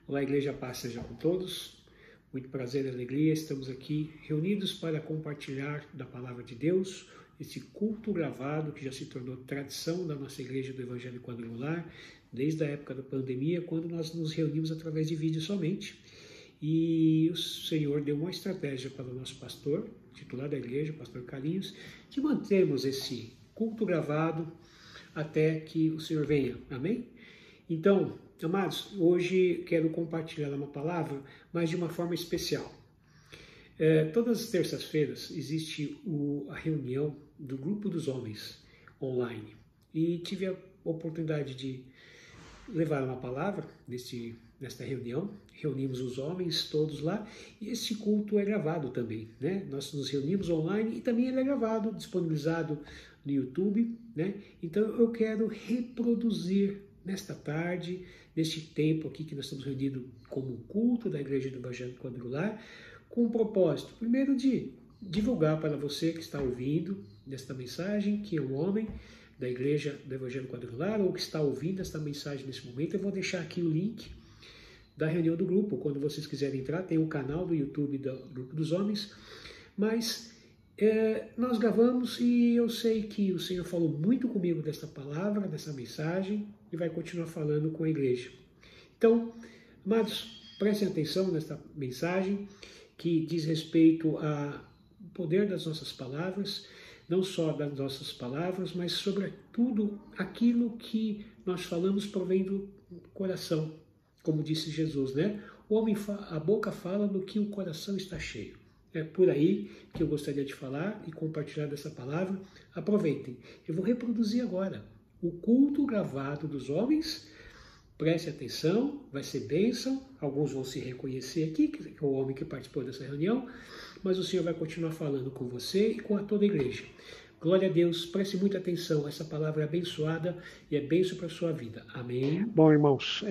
Olá, Igreja, paz seja com todos. Muito prazer e alegria, estamos aqui reunidos para compartilhar da Palavra de Deus, esse culto gravado que já se tornou tradição da nossa Igreja do Evangelho Quadrangular, desde a época da pandemia, quando nós nos reunimos através de vídeo somente. E o Senhor deu uma estratégia para o nosso pastor, titular da igreja, pastor Carlinhos, de mantermos esse culto gravado até que o Senhor venha. Amém? Então, amados, hoje quero compartilhar uma palavra, mas de uma forma especial. Todas as terças-feiras existe a reunião do Grupo dos Homens online. E tive a oportunidade de levar uma palavra nesta reunião. Reunimos os homens todos lá e esse culto é gravado também, né? Nós nos reunimos online e também ele é gravado, disponibilizado no YouTube, né? Então eu quero reproduzir nesta tarde, neste tempo aqui que nós estamos reunidos como culto da Igreja do Evangelho Quadrangular, com o propósito, primeiro, de divulgar para você que está ouvindo esta mensagem, que é um homem da Igreja do Evangelho Quadrangular, ou que está ouvindo esta mensagem nesse momento. Eu vou deixar aqui o link da reunião do grupo, quando vocês quiserem entrar, tem um canal do YouTube do Grupo dos Homens, mas nós gravamos e eu sei que o Senhor falou muito comigo desta palavra, dessa mensagem, e vai continuar falando com a igreja. Então, amados, prestem atenção nesta mensagem, que diz respeito ao poder das nossas palavras, não só das nossas palavras, mas sobretudo aquilo que nós falamos provém do coração, como disse Jesus, né? A boca fala do que o coração está cheio. É por aí que eu gostaria de falar e compartilhar dessa palavra. Aproveitem. Eu vou reproduzir agora o culto gravado dos homens. Preste atenção, vai ser bênção. Alguns vão se reconhecer aqui, que é o homem que participou dessa reunião, mas o Senhor vai continuar falando com você e com toda a igreja. Glória a Deus, preste muita atenção. Essa palavra é abençoada e é bênção para a sua vida. Amém? Bom, irmãos,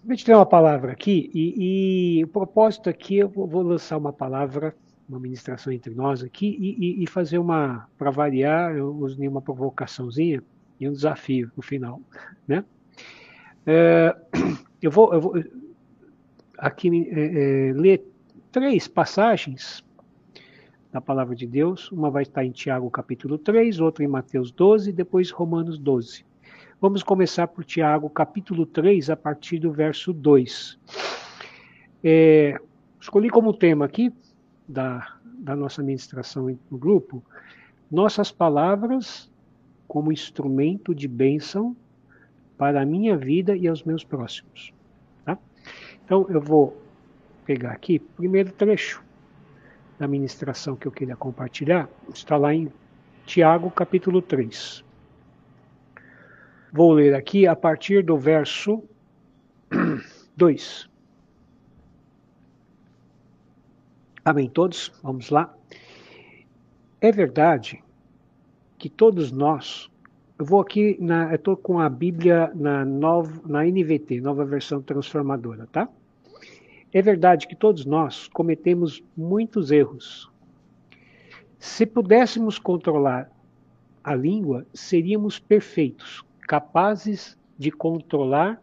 a gente tem uma palavra aqui e o propósito aqui, eu vou lançar uma palavra, uma ministração entre nós aqui e fazer para variar, eu usei uma provocaçãozinha e um desafio no final, né? Eu vou aqui ler 3 passagens da palavra de Deus. Uma vai estar em Tiago capítulo 3, outra em Mateus 12, depois Romanos 12. Vamos começar por Tiago, capítulo 3, a partir do verso 2. Escolhi como tema aqui, da nossa ministração no grupo, nossas palavras como instrumento de bênção para a minha vida e aos meus próximos. Tá? Então, eu vou pegar aqui o primeiro trecho da ministração que eu queria compartilhar, está lá em Tiago, capítulo 3. Vou ler aqui a partir do verso 2. Amém, todos? Vamos lá. É verdade que todos nós... Eu vou aqui, eu estou com a Bíblia na NVT, Nova Versão Transformadora, tá? É verdade que todos nós cometemos muitos erros. Se pudéssemos controlar a língua, seríamos perfeitos, capazes de controlar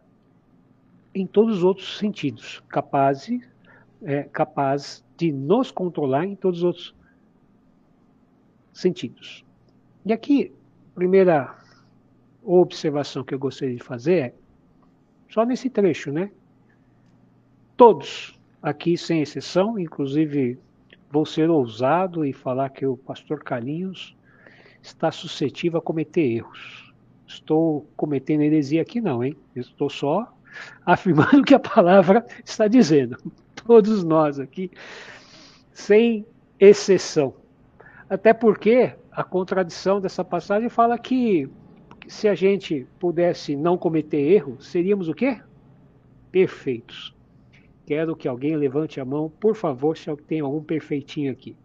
em todos os outros sentidos, capaz de nos controlar em todos os outros sentidos. E aqui, a primeira observação que eu gostaria de fazer é, só nesse trecho, né? Todos, aqui sem exceção, inclusive vou ser ousado e falar que o pastor Carlinhos está suscetível a cometer erros. Estou cometendo heresia aqui não, hein? Eu estou só afirmando o que a palavra está dizendo. Todos nós aqui, sem exceção. Até porque a contradição dessa passagem fala que se a gente pudesse não cometer erro, seríamos o quê? Perfeitos. Quero que alguém levante a mão, por favor, se tem algum perfeitinho aqui.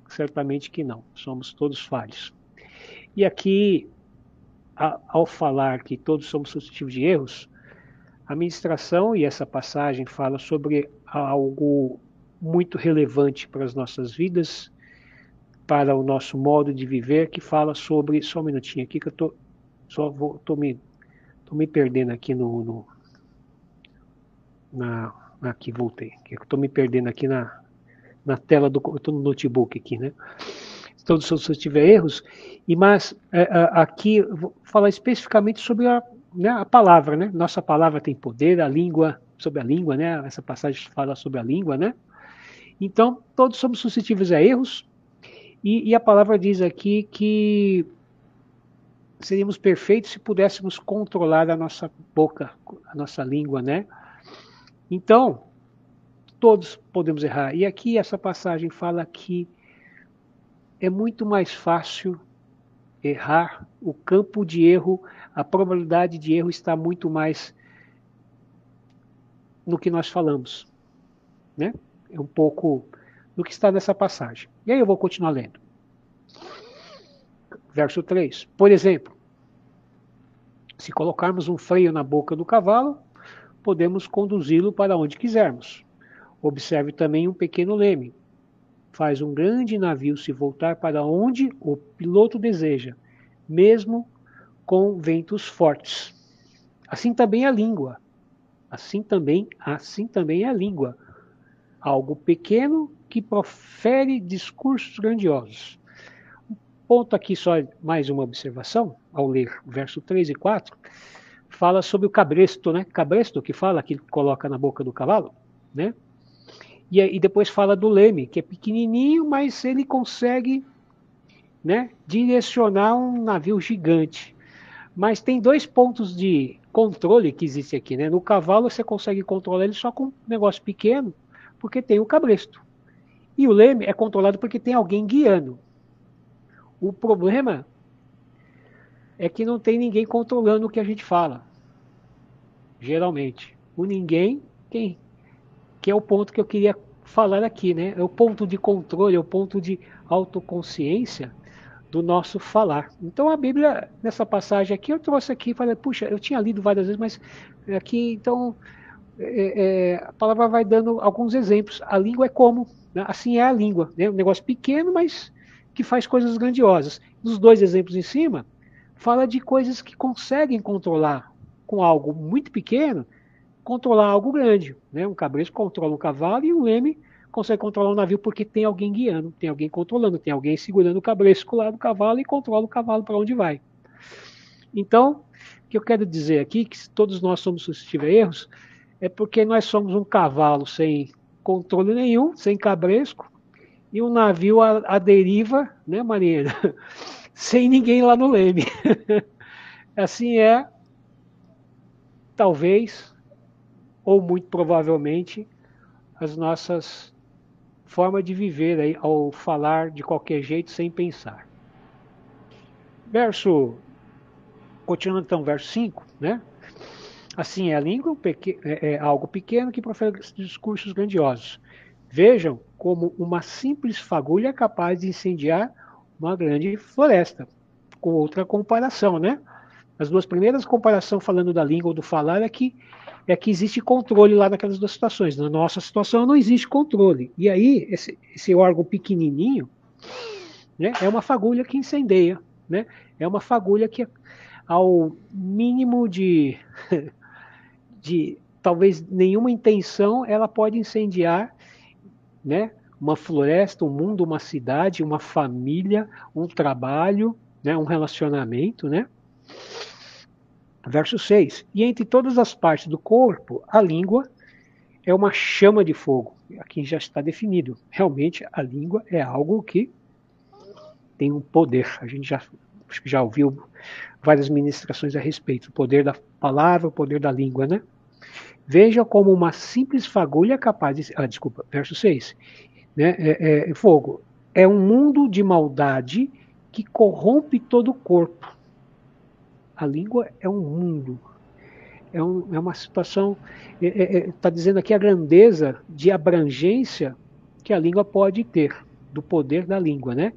Certamente que não, somos todos falhos. E aqui, ao falar que todos somos suscetíveis de erros, a ministração e essa passagem fala sobre algo muito relevante para as nossas vidas, para o nosso modo de viver, que fala sobre... Só um minutinho aqui que eu estou me Estou me perdendo aqui aqui, voltei. Estou me perdendo aqui na tela do... Estou no notebook aqui, né? Então, se eu tiver erros, mas aqui vou falar especificamente sobre a palavra, né? Nossa palavra tem poder, a língua, sobre a língua, né? Essa passagem fala sobre a língua, né? Então, todos somos suscetíveis a erros, e a palavra diz aqui que seríamos perfeitos se pudéssemos controlar a nossa boca, a nossa língua, né? Então, todos podemos errar. E aqui essa passagem fala que é muito mais fácil errar, o campo de erro, a probabilidade de erro está muito mais no que nós falamos, né? É um pouco do que está nessa passagem. E aí eu vou continuar lendo. Verso 3. Por exemplo, se colocarmos um freio na boca do cavalo, podemos conduzi-lo para onde quisermos. Observe também um pequeno leme. Faz um grande navio se voltar para onde o piloto deseja, mesmo com ventos fortes. Assim também a língua. Assim também é a língua. Algo pequeno que profere discursos grandiosos. Ponto aqui só mais uma observação, ao ler o verso 3 e 4, fala sobre o cabresto, né? Cabresto que fala, que coloca na boca do cavalo, né? E depois fala do leme, que é pequenininho, mas ele consegue, né, direcionar um navio gigante. Mas tem dois pontos de controle que existe aqui, né? No cavalo você consegue controlar ele só com um negócio pequeno, porque tem o cabresto. E o leme é controlado porque tem alguém guiando. O problema é que não tem ninguém controlando o que a gente fala. Geralmente. O ninguém, quem? Que é o ponto que eu queria falar aqui, né? É o ponto de controle, é o ponto de autoconsciência do nosso falar. Então a Bíblia, nessa passagem aqui, eu trouxe aqui e falei, puxa, eu tinha lido várias vezes, mas aqui, então, a palavra vai dando alguns exemplos. A língua é como, né? Assim é a língua, né? Um negócio pequeno, mas que faz coisas grandiosas. Nos dois exemplos em cima, fala de coisas que conseguem controlar com algo muito pequeno, controlar algo grande, né? Um cabresto controla um cavalo e um leme consegue controlar um navio porque tem alguém guiando, tem alguém controlando, tem alguém segurando o cabresto lá do cavalo e controla o cavalo para onde vai. Então, o que eu quero dizer aqui, que todos nós somos suscetíveis a erros, é porque nós somos um cavalo sem controle nenhum, sem cabresco, e um navio à deriva, né, marinheiro? Sem ninguém lá no leme. Assim é, talvez, ou muito provavelmente, as nossas formas de viver aí, ao falar de qualquer jeito sem pensar. Continuando então, verso 5, né? Assim é a língua, é algo pequeno que profere discursos grandiosos. Vejam como uma simples fagulha é capaz de incendiar uma grande floresta. Com outra comparação, né? As duas primeiras comparações falando da língua ou do falar é que existe controle lá naquelas duas situações. Na nossa situação não existe controle. E aí, esse órgão pequenininho, né, é uma fagulha que incendeia. Né? É uma fagulha que, ao mínimo de talvez nenhuma intenção, ela pode incendiar, né, uma floresta, um mundo, uma cidade, uma família, um trabalho, né, um relacionamento, né? Verso 6. E entre todas as partes do corpo, a língua é uma chama de fogo. Aqui já está definido. Realmente, a língua é algo que tem um poder. A gente já ouviu várias ministrações a respeito. O poder da palavra, o poder da língua, né? Veja como uma simples fagulha é capaz de... verso 6. Né? Fogo. É um mundo de maldade que corrompe todo o corpo. A língua é um mundo. É uma situação... Está dizendo aqui a grandeza de abrangência que a língua pode ter, do poder da língua, né?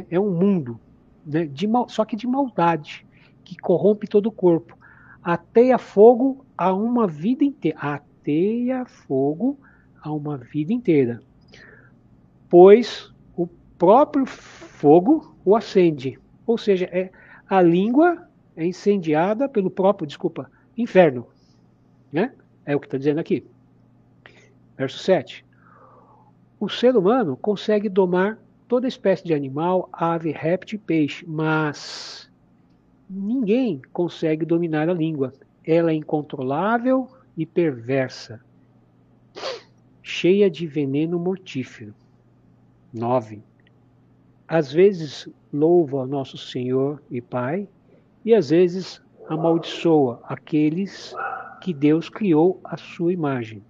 É um mundo, né? Só que de maldade, que corrompe todo o corpo. Ateia fogo a uma vida inteira. Ateia fogo a uma vida inteira. Pois o próprio fogo o acende. Ou seja, a língua é incendiada pelo próprio, inferno. Né? É o que está dizendo aqui. Verso 7. O ser humano consegue domar toda espécie de animal, ave, réptil e peixe, mas ninguém consegue dominar a língua. Ela é incontrolável e perversa, cheia de veneno mortífero. 9. Às vezes louva nosso Senhor e Pai, e às vezes amaldiçoa aqueles que Deus criou à sua imagem.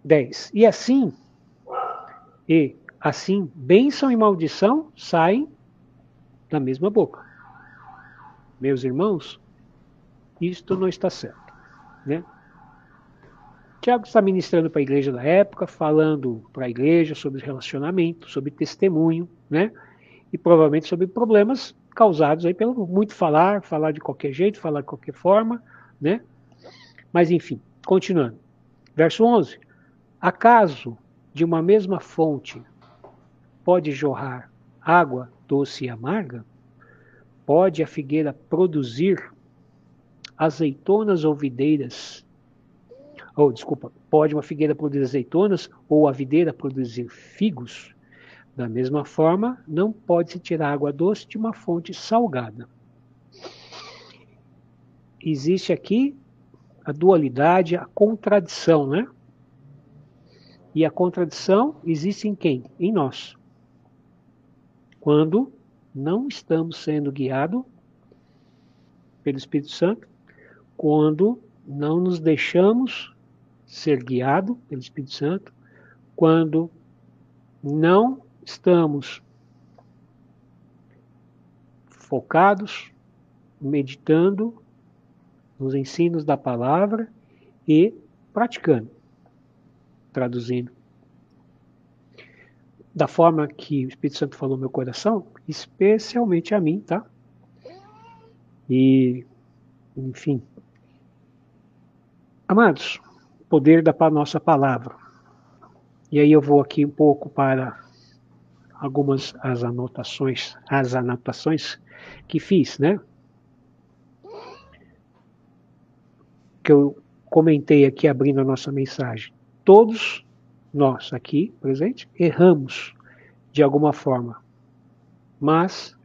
10. E assim, bênção e maldição saem da mesma boca. Meus irmãos, isto não está certo, né? Tiago está ministrando para a igreja da época, falando para a igreja sobre relacionamento, sobre testemunho, né? E provavelmente sobre problemas causados aí pelo muito falar de qualquer jeito, falar de qualquer forma, né? Mas enfim, continuando. Verso 11. Acaso de uma mesma fonte pode jorrar água doce e amarga? Pode a figueira produzir azeitonas ou videiras? Pode uma figueira produzir azeitonas ou a videira produzir figos? Da mesma forma, não pode-se tirar água doce de uma fonte salgada. Existe aqui a dualidade, a contradição, né? E a contradição existe em quem? Em nós. Quando não estamos sendo guiados pelo Espírito Santo, quando não nos deixamos ser guiados pelo Espírito Santo, quando não estamos focados, meditando nos ensinos da palavra e praticando, traduzindo. Da forma que o Espírito Santo falou no meu coração, especialmente a mim, tá? E, enfim. Amados, poder da nossa palavra. E aí eu vou aqui um pouco para algumas as anotações que fiz, né? Que eu comentei aqui abrindo a nossa mensagem. Todos nós aqui presentes erramos de alguma forma, mas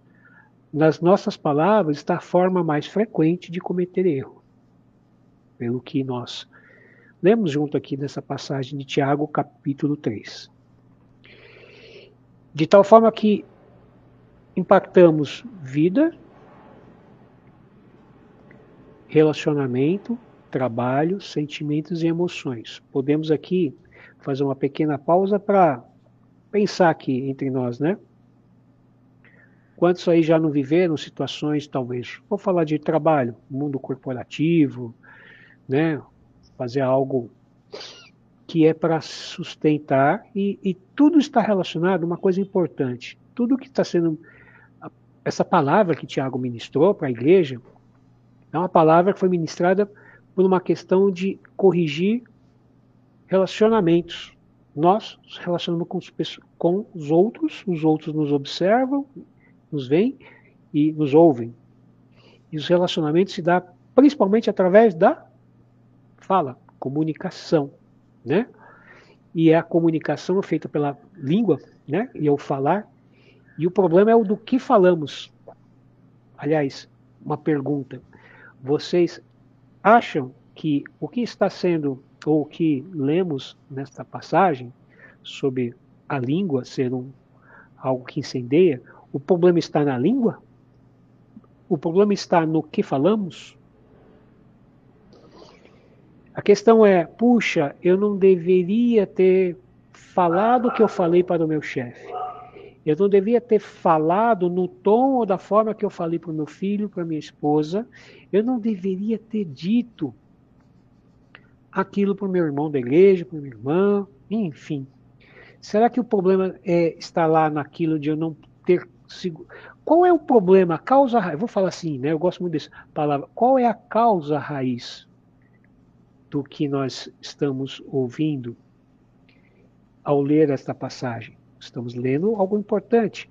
nas nossas palavras está a forma mais frequente de cometer erro. Pelo que nós lemos junto aqui nessa passagem de Tiago, capítulo 3. De tal forma que impactamos vida, relacionamento, trabalho, sentimentos e emoções. Podemos aqui fazer uma pequena pausa para pensar aqui entre nós, né? Quantos aí já não viveram situações, talvez, vou falar de trabalho, mundo corporativo, né? Fazer algo que é para sustentar e tudo está relacionado a uma coisa importante. Tudo que está sendo, essa palavra que Tiago ministrou para a igreja, é uma palavra que foi ministrada por uma questão de corrigir relacionamentos. Nós nos relacionamos com os outros nos observam, nos veem e nos ouvem. E os relacionamentos se dão principalmente através da fala, comunicação, né? E a comunicação é feita pela língua, né? E ao falar. E o problema é o do que falamos. Aliás, uma pergunta. Vocês acham que o que está sendo, ou o que lemos nesta passagem, sobre a língua ser algo que incendeia, o problema está na língua? O problema está no que falamos? A questão é, puxa, eu não deveria ter falado o que eu falei para o meu chefe. Eu não devia ter falado no tom ou da forma que eu falei para o meu filho, para a minha esposa. Eu não deveria ter dito aquilo para o meu irmão da igreja, para a minha irmã, enfim. Será que o problema está lá naquilo de eu não ter sido... Qual é o problema, a causa raiz? Eu vou falar assim, né? Eu gosto muito dessa palavra. Qual é a causa raiz do que nós estamos ouvindo ao ler esta passagem? Estamos lendo algo importante.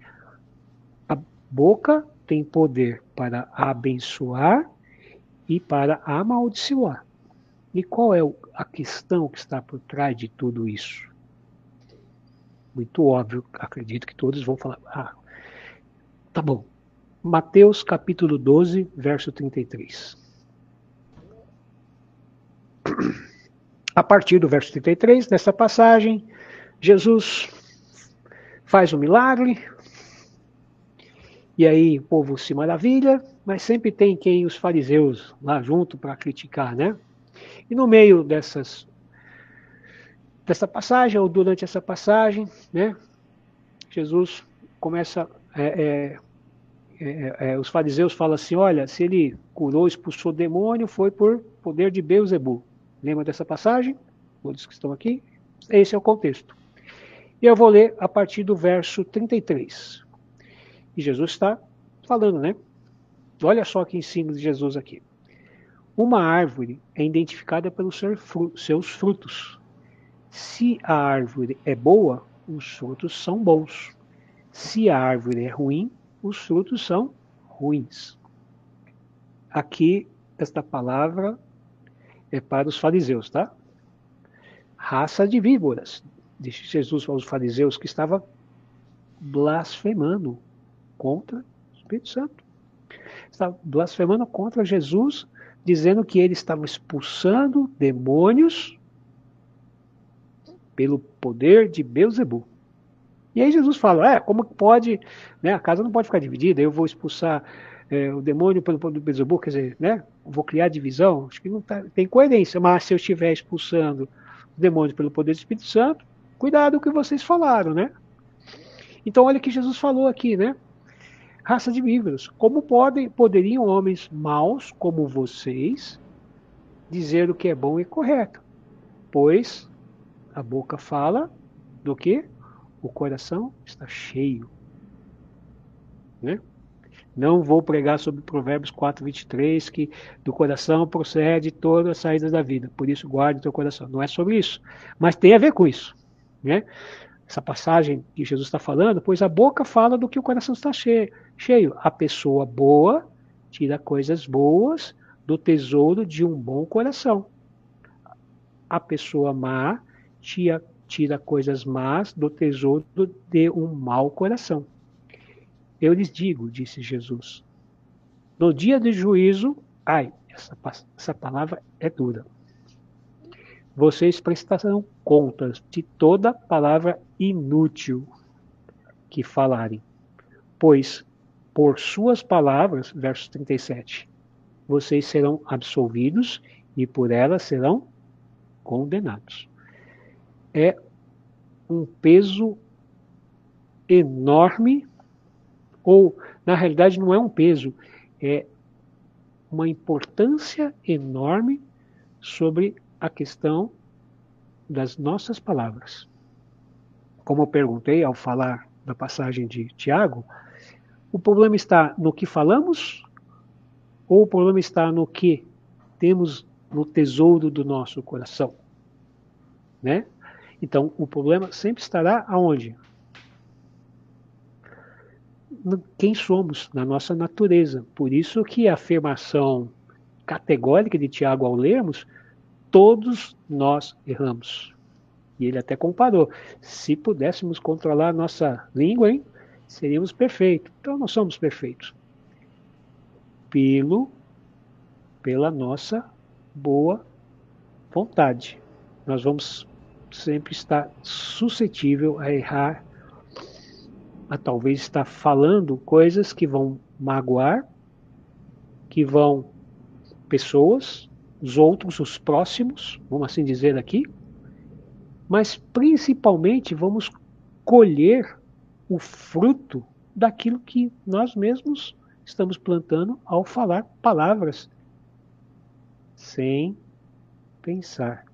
boca tem poder para abençoar e para amaldiçoar. E qual é a questão que está por trás de tudo isso? Muito óbvio, acredito que todos vão falar, tá bom. Mateus capítulo 12, verso 33. A partir do verso 33, nessa passagem, Jesus faz um milagre, e aí o povo se maravilha, mas sempre tem quem os fariseus lá junto para criticar, né? E no meio dessa passagem, ou durante essa passagem, né, Jesus começa, os fariseus falam assim, olha, se ele curou, expulsou o demônio, foi por poder de Beelzebul. Lembra dessa passagem? Todos que estão aqui? Esse é o contexto. E eu vou ler a partir do verso 33. E Jesus está falando, né? Olha só que ensino de Jesus aqui. Uma árvore é identificada pelos seus frutos. Se a árvore é boa, os frutos são bons. Se a árvore é ruim, os frutos são ruins. Aqui, esta palavra é para os fariseus, tá? Raça de víboras, disse Jesus aos fariseus que estava blasfemando contra o Espírito Santo. Estava blasfemando contra Jesus, dizendo que ele estava expulsando demônios pelo poder de Beelzebul. E aí Jesus fala, como pode, né, a casa não pode ficar dividida, eu vou expulsar o demônio pelo poder de Beelzebul, quer dizer, né, vou criar divisão, acho que não tem coerência, mas se eu estiver expulsando o demônio pelo poder do Espírito Santo, cuidado com o que vocês falaram, né? Então olha o que Jesus falou aqui, né? Raça de víboras, como poderiam homens maus como vocês dizer o que é bom e correto? Pois a boca fala do que o coração está cheio, né? Não vou pregar sobre Provérbios 4:23, que do coração procede toda a saída da vida, por isso guarde o teu coração. Não é sobre isso, mas tem a ver com isso, né? Essa passagem que Jesus está falando, pois a boca fala do que o coração está cheio. A pessoa boa tira coisas boas do tesouro de um bom coração. A pessoa má tira coisas más do tesouro de um mau coração. Eu lhes digo, disse Jesus, no dia de juízo, essa palavra é dura. Vocês prestarão contas de toda palavra inútil que falarem, pois por suas palavras, verso 37, vocês serão absolvidos e por elas serão condenados. É um peso enorme, ou na realidade não é um peso, é uma importância enorme sobre a questão das nossas palavras. Como eu perguntei ao falar da passagem de Tiago, o problema está no que falamos ou o problema está no que temos no tesouro do nosso coração? Né? Então, o problema sempre estará aonde? Quem somos, na nossa natureza. Por isso que a afirmação categórica de Tiago ao lermos, todos nós erramos. E ele até comparou. Se pudéssemos controlar a nossa língua, seríamos perfeitos. Então, nós somos perfeitos. Pela nossa boa vontade. Nós vamos sempre estar suscetível a errar, a talvez estar falando coisas que vão magoar, que vão pessoas, os outros, os próximos, vamos assim dizer aqui, mas principalmente vamos colher o fruto daquilo que nós mesmos estamos plantando ao falar palavras sem pensar.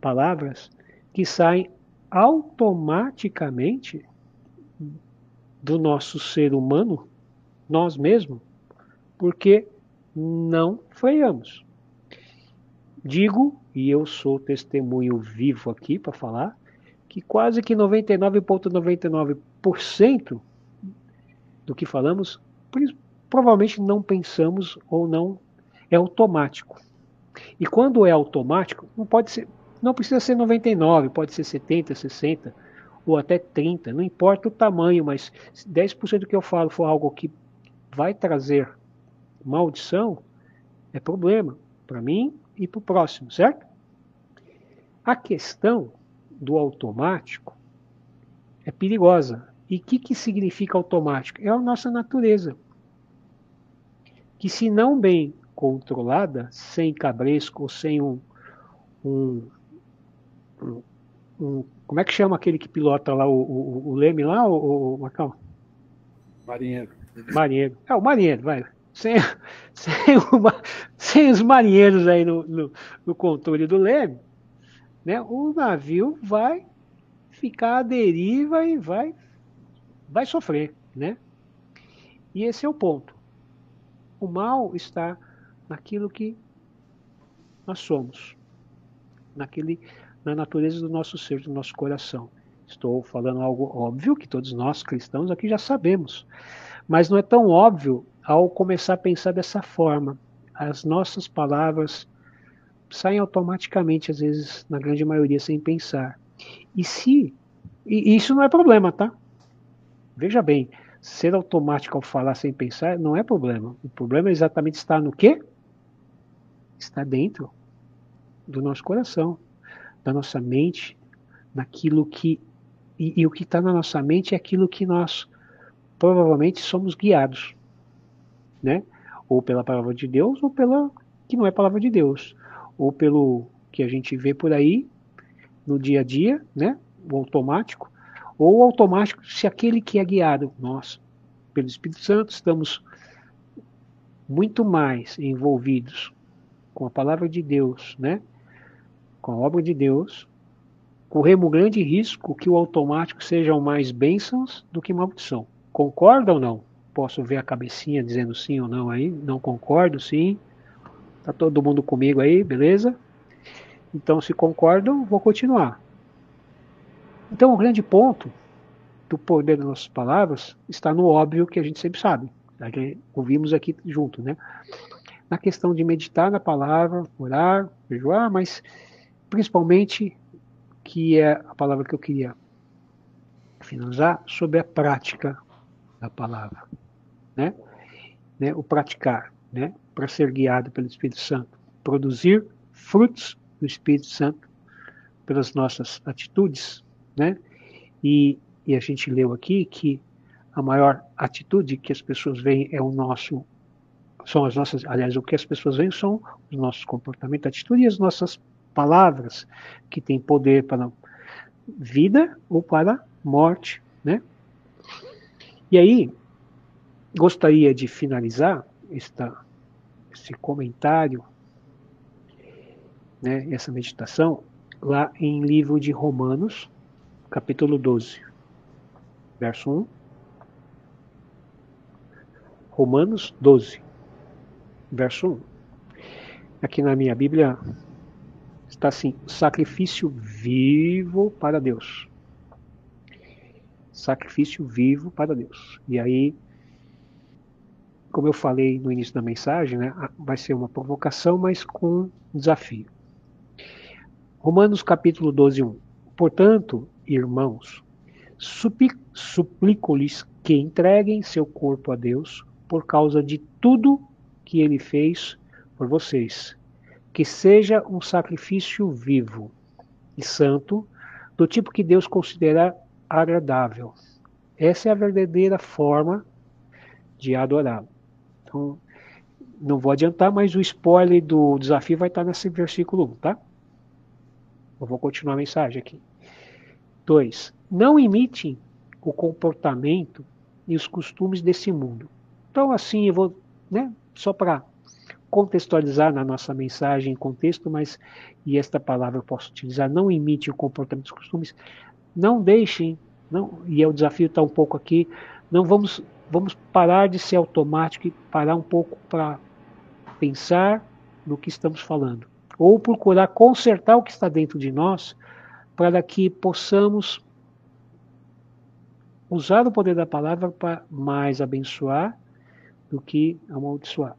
Palavras que saem automaticamente do nosso ser humano, nós mesmos, porque não freamos. Digo, e eu sou testemunho vivo aqui para falar, que quase que 99,99% do que falamos, provavelmente não pensamos ou não é automático. E quando é automático, não precisa ser 99, pode ser 70, 60 ou até 30, não importa o tamanho, mas se 10% do que eu falo for algo que vai trazer maldição, é problema para mim e para o próximo, certo? A questão do automático é perigosa. E o que significa automático? É a nossa natureza, que se não bem controlada, sem cabresco, ou sem como é que chama aquele que pilota lá o Leme lá, o Marcão? Marinheiro. Marinheiro. É, o marinheiro, vai. Sem os marinheiros aí no controle do Leme, né, o navio vai ficar à deriva e vai sofrer, né? E esse é o ponto. O mal está naquilo que nós somos, na natureza do nosso ser, do nosso coração. Estou falando algo óbvio que todos nós cristãos aqui já sabemos, mas não é tão óbvio ao começar a pensar dessa forma. As nossas palavras saem automaticamente, às vezes, na grande maioria, sem pensar. E isso não é problema, tá? Veja bem, ser automático ao falar sem pensar não é problema. O problema é exatamente estar no quê? Está dentro do nosso coração, da nossa mente, naquilo que... E o que está na nossa mente é aquilo que nós provavelmente somos guiados, né? Ou pela palavra de Deus, ou pela que não é palavra de Deus, ou pelo que a gente vê por aí no dia a dia, né? O automático, ou o automático se aquele que é guiado, nós, pelo Espírito Santo, estamos muito mais envolvidos com a palavra de Deus, né? Com a obra de Deus, corremos um grande risco que o automático sejam mais bênçãos do que maldição. Concorda ou não? Posso ver a cabecinha dizendo sim ou não aí? Não concordo, sim. Tá todo mundo comigo aí, beleza? Então, se concordam, vou continuar. Então, o grande ponto do poder das nossas palavras está no óbvio que a gente sempre sabe. Que ouvimos aqui junto, né? Na questão de meditar na palavra, orar, jejuar, mas principalmente, que é a palavra que eu queria finalizar, sobre a prática da palavra, né? O praticar, né? Para ser guiado pelo Espírito Santo, produzir frutos do Espírito Santo pelas nossas atitudes, né? E a gente leu aqui que a maior atitude que as pessoas veem são as nossas, aliás, o que as pessoas veem são os nossos comportamentos, atitude e as nossas palavras, que têm poder para vida ou para morte, né? E aí, gostaria de finalizar esse comentário, né, essa meditação, lá em livro de Romanos, capítulo 12, verso 1. Romanos 12, verso 1. Aqui na minha Bíblia está assim: sacrifício vivo para Deus. Sacrifício vivo para Deus. E aí, como eu falei no início da mensagem, né, vai ser uma provocação, mas com desafio. Romanos capítulo 12, 1. Portanto, irmãos, suplico-lhes que entreguem seu corpo a Deus por causa de tudo que ele fez por vocês, que seja um sacrifício vivo e santo, do tipo que Deus considera agradável. Essa é a verdadeira forma de adorá-lo. Então, não vou adiantar, mas o spoiler do desafio vai estar nesse versículo 1, tá? Eu vou continuar a mensagem aqui. 2. Não imitem o comportamento e os costumes desse mundo. Então, assim, eu vou, né, só para contextualizar na nossa mensagem em contexto, e esta palavra eu posso utilizar: não imite o comportamento e os costumes. Não deixem, e o desafio está um pouco aqui, não vamos parar de ser automático e parar um pouco para pensar no que estamos falando. Ou procurar consertar o que está dentro de nós, para que possamos usar o poder da palavra para mais abençoar do que amaldiçoar.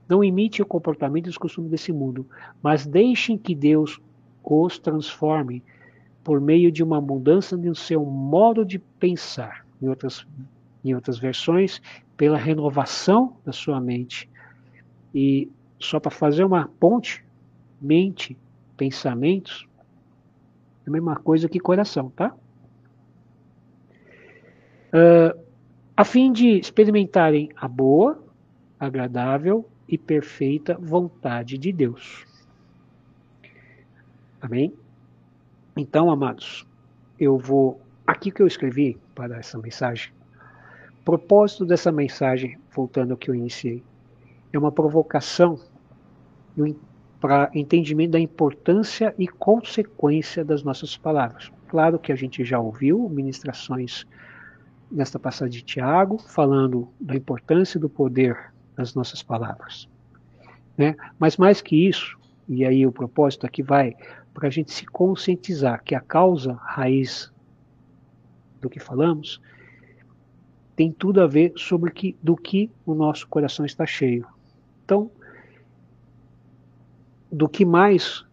Não imite o comportamento e os costumes desse mundo, mas deixem que Deus os transforme por meio de uma mudança no seu modo de pensar. Em outras versões, pela renovação da sua mente. E só para fazer uma ponte, mente, pensamentos, é a mesma coisa que coração, tá? A fim de experimentarem a boa, agradável e perfeita vontade de Deus. Amém? Então, amados, eu vou... Aqui que eu escrevi para essa mensagem, o propósito dessa mensagem, voltando ao que eu iniciei, é uma provocação para entendimento da importância e consequência das nossas palavras. Claro que a gente já ouviu ministrações nesta passagem de Tiago, falando da importância e do poder das nossas palavras. Né? Mas mais que isso, e aí o propósito aqui vai para a gente se conscientizar que a causa raiz do que falamos tem tudo a ver sobre do que o nosso coração está cheio. Então, do que mais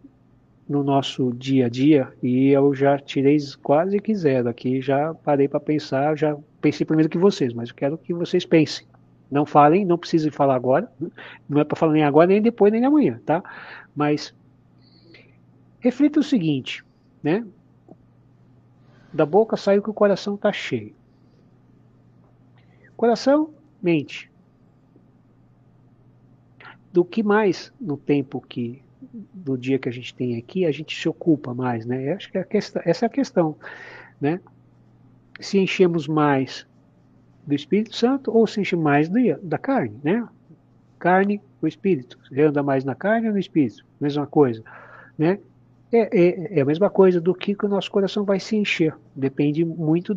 no nosso dia a dia, e eu já tirei quase que zero aqui, já parei para pensar, já pensei primeiro que vocês, mas eu quero que vocês pensem. Não falem, não precisem falar agora, não é para falar nem agora, nem depois, nem amanhã, tá? Mas reflita o seguinte, né? Da boca sai o que o coração está cheio. Coração, mente. Do que mais no tempo do dia que a gente tem aqui, a gente se ocupa mais, né? Eu acho que essa é a questão, né? Se enchemos mais do Espírito Santo ou se enche mais da carne, né? Carne, o Espírito. Você anda mais na carne ou no Espírito? Mesma coisa, né? É a mesma coisa do que o nosso coração vai se encher. Depende muito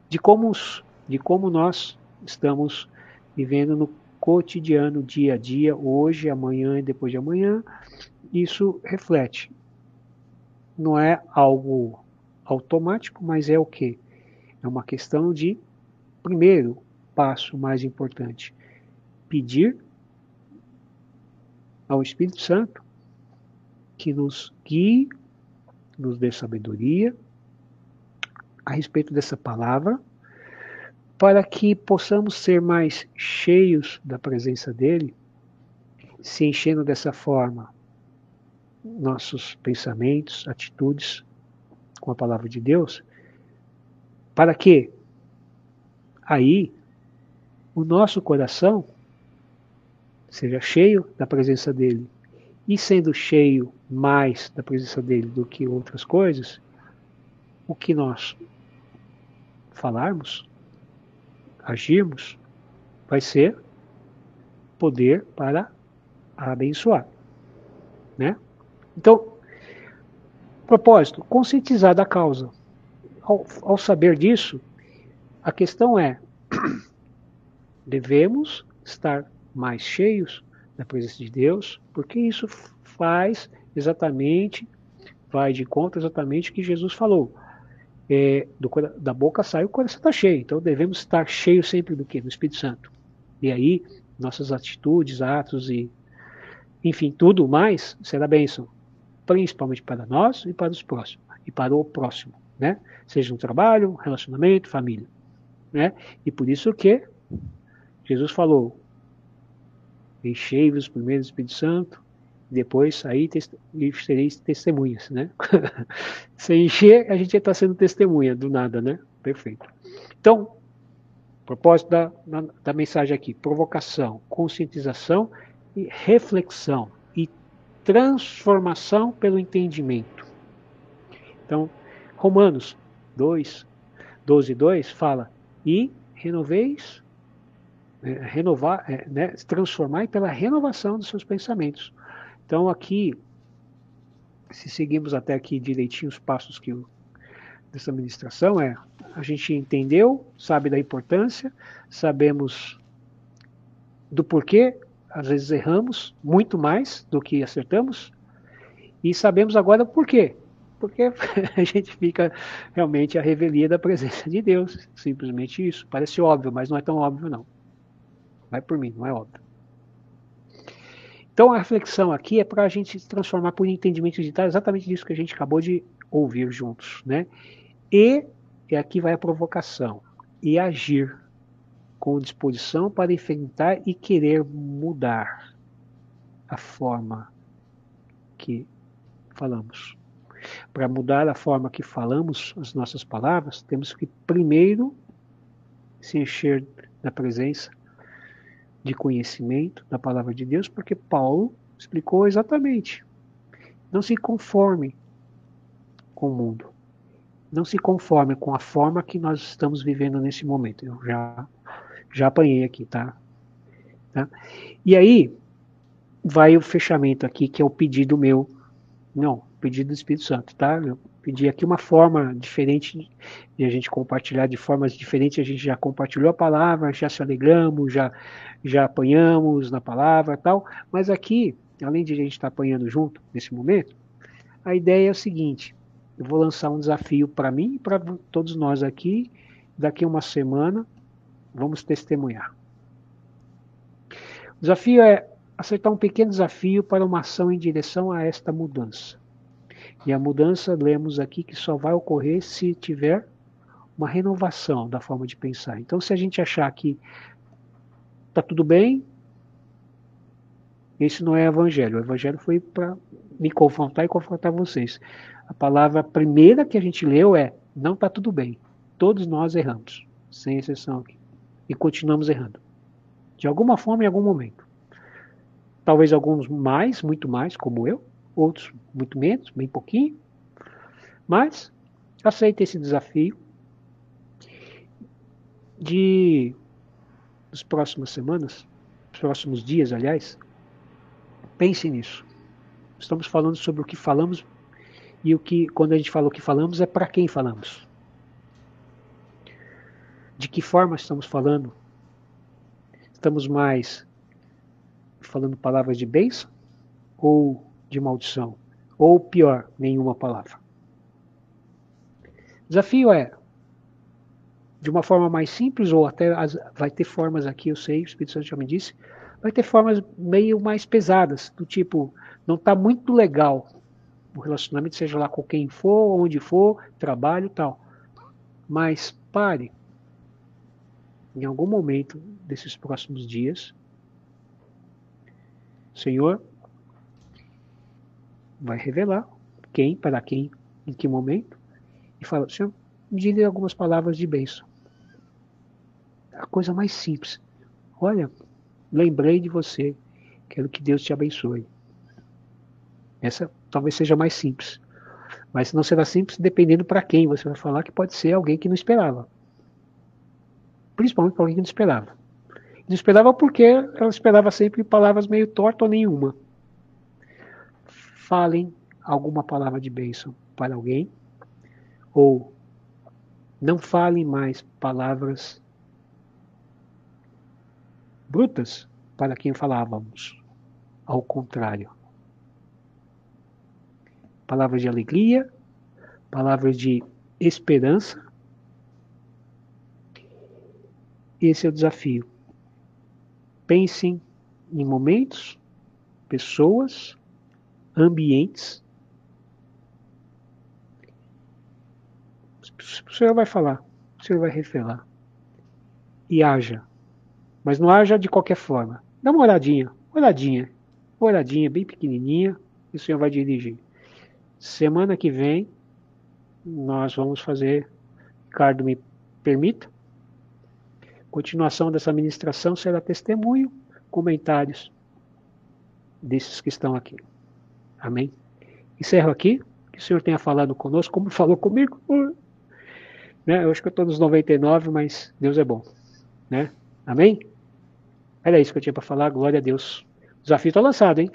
de como nós estamos vivendo no cotidiano, dia a dia, hoje, amanhã e depois de amanhã. Isso reflete. Não é algo automático, mas é o quê? É uma questão de, primeiro passo mais importante, pedir ao Espírito Santo que nos guie, nos dê sabedoria a respeito dessa palavra, para que possamos ser mais cheios da presença dele, se enchendo dessa forma nossos pensamentos, atitudes com a palavra de Deus, para que aí o nosso coração seja cheio da presença dele. E sendo cheio mais da presença dele do que outras coisas, o que nós falarmos, agirmos, vai ser poder para abençoar, né? Então, propósito, conscientizar da causa. Ao saber disso, a questão é, devemos estar mais cheios da presença de Deus, porque isso vai de conta exatamente o que Jesus falou. Da boca sai o coração está cheio, então devemos estar cheios sempre do quê? Do Espírito Santo. E aí, nossas atitudes, atos e, enfim, tudo mais será bênção, principalmente para nós e para os próximos, e para o próximo, né? Seja um trabalho, relacionamento, família, né? E por isso que Jesus falou, enchei-vos primeiro do Espírito Santo, depois aí sereis testemunhas, né? Se encher, a gente está sendo testemunha do nada, né? Perfeito. Então, propósito da mensagem aqui, provocação, conscientização e reflexão e transformação pelo entendimento. Então, Romanos 12:2 fala, e renoveis, transformai pela renovação dos seus pensamentos. Então aqui, se seguimos até aqui direitinho os passos dessa ministração, a gente entendeu, sabe da importância, sabemos do porquê, às vezes erramos muito mais do que acertamos, e sabemos agora por quê. porque a gente fica realmente à revelia da presença de Deus. Simplesmente isso. Parece óbvio, mas não é tão óbvio, não. Vai por mim, não é óbvio. Então a reflexão aqui é para a gente se transformar por entendimento de exatamente disso que a gente acabou de ouvir juntos, né? E aqui vai a provocação. E agir com disposição para enfrentar e querer mudar a forma que falamos. Para mudar a forma que falamos as nossas palavras, temos que primeiro se encher da presença de conhecimento da palavra de Deus, porque Paulo explicou exatamente. Não se conforme com o mundo. Não se conforme com a forma que nós estamos vivendo nesse momento. Eu já apanhei aqui, tá? E aí, vai o fechamento aqui, que é o pedido meu. Não, pedido do Espírito Santo, tá? Eu pedi aqui uma forma diferente de a gente compartilhar, de formas diferentes. A gente já compartilhou a palavra, já se alegramos, já apanhamos na palavra e tal. Mas aqui, além de a gente estar apanhando junto nesse momento, a ideia é o seguinte: eu vou lançar um desafio para mim e para todos nós aqui. Daqui a uma semana, vamos testemunhar. O desafio é acertar um pequeno desafio para uma ação em direção a esta mudança. E a mudança, lemos aqui, que só vai ocorrer se tiver uma renovação da forma de pensar. Então, se a gente achar que está tudo bem, esse não é evangelho. O evangelho foi para me confrontar e confrontar vocês. A palavra primeira que a gente leu é: não está tudo bem. Todos nós erramos, sem exceção aqui. E continuamos errando. De alguma forma, em algum momento. Talvez alguns mais, muito mais, como eu. Outros muito menos, bem pouquinho. Mas aceite esse desafio de, nas próximas semanas, nos próximos dias, aliás, pense nisso. Estamos falando sobre o que falamos e o que, quando a gente fala o que falamos, é para quem falamos. De que forma estamos falando? Estamos mais falando palavras de bênção ou de maldição? Ou pior, nenhuma palavra. O desafio é, de uma forma mais simples, ou até vai ter formas aqui, eu sei, o Espírito Santo já me disse, vai ter formas meio mais pesadas, do tipo, não está muito legal o relacionamento, seja lá com quem for, onde for, trabalho e tal. Mas pare, em algum momento desses próximos dias, o Senhor vai revelar quem, para quem, em que momento, e fala: Senhor, me diga algumas palavras de bênção. A coisa mais simples. Olha, lembrei de você, quero que Deus te abençoe. Essa talvez seja mais simples. Mas não será simples dependendo para quem você vai falar, que pode ser alguém que não esperava. Principalmente para alguém que não esperava. Não esperava porque ela esperava sempre palavras meio tortas ou nenhuma. Falem alguma palavra de bênção para alguém, ou não falem mais palavras brutas para quem falávamos. Ao contrário. Palavras de alegria, palavras de esperança. Esse é o desafio. Pensem em momentos, pessoas, ambientes. O Senhor vai falar, o Senhor vai revelar. E haja. Mas não haja de qualquer forma. Dá uma olhadinha bem pequenininha, e o Senhor vai dirigir. Semana que vem, nós vamos fazer, Ricardo me permita, continuação dessa ministração será testemunho, comentários desses que estão aqui. Amém? Encerro aqui, que o Senhor tenha falado conosco, como falou comigo. Né? Eu acho que eu estou nos 99, mas Deus é bom. Né? Amém? Era isso que eu tinha para falar, glória a Deus. O desafio está lançado, hein?